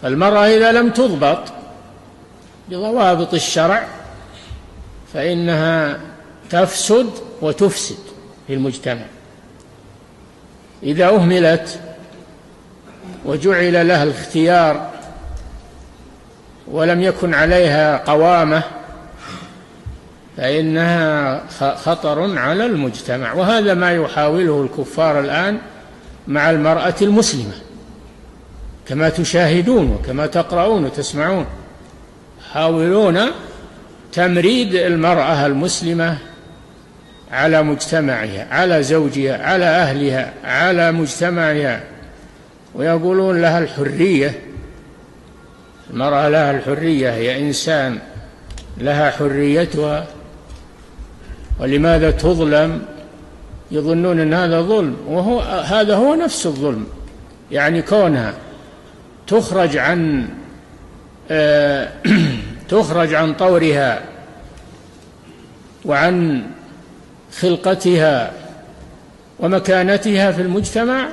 المرأة إذا لم تضبط بضوابط الشرع فإنها تفسد وتفسد في المجتمع. إذا أهملت وجعل لها الاختيار ولم يكن عليها قوامة فإنها خطر على المجتمع. وهذا ما يحاوله الكفار الآن مع المرأة المسلمة، كما تشاهدون وكما تقرؤون وتسمعون، يحاولون تمريد المرأة المسلمة على مجتمعها، على زوجها، على أهلها، على مجتمعها، ويقولون لها الحرية. المرأة لها الحرية، هي إنسان لها حريتها، ولماذا تظلم؟ يظنون أن هذا ظلم، هذا هو نفس الظلم. يعني كونها تخرج عن طورها وعن خلقتها ومكانتها في المجتمع،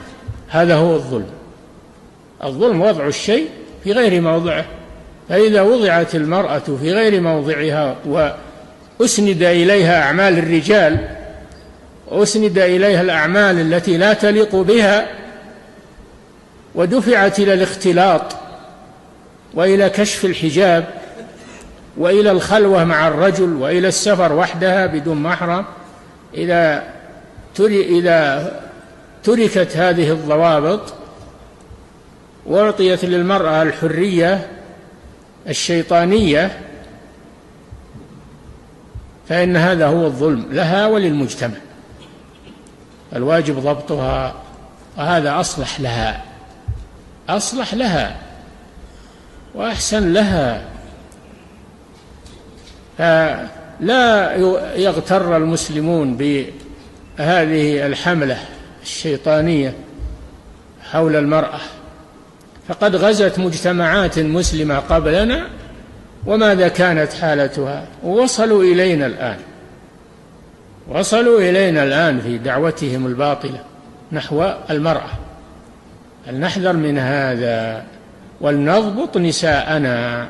هذا هو الظلم. الظلم وضع الشيء في غير موضعه. فإذا وضعت المرأة في غير موضعها وأسند إليها أعمال الرجال وأسند إليها الأعمال التي لا تليق بها، ودفعت إلى الاختلاط وإلى كشف الحجاب وإلى الخلوة مع الرجل وإلى السفر وحدها بدون محرم، إذا تركت هذه الضوابط وأعطيت للمرأة الحرية الشيطانية، فإن هذا هو الظلم لها وللمجتمع. الواجب ضبطها، وهذا أصلح لها وأحسن لها. فلا يغتر المسلمون بهذه الحملة الشيطانية حول المرأة، فقد غزت مجتمعات مسلمة قبلنا وماذا كانت حالتها، ووصلوا إلينا الآن في دعوتهم الباطلة نحو المرأة. فلنحذر من هذا ولنضبط نساءنا،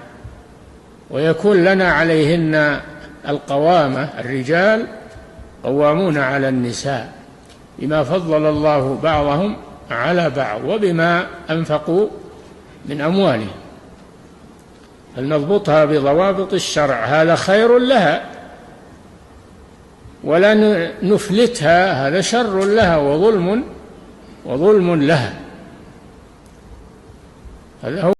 ويكون لنا عليهن القوامة. الرجال قوامون على النساء بما فضل الله بعضهم على بعض وبما أنفقوا من أموالهم. فلنضبطها بضوابط الشرع، هذا خير لها، ولا نفلتها، هذا شر لها وظلم لها. هذا هو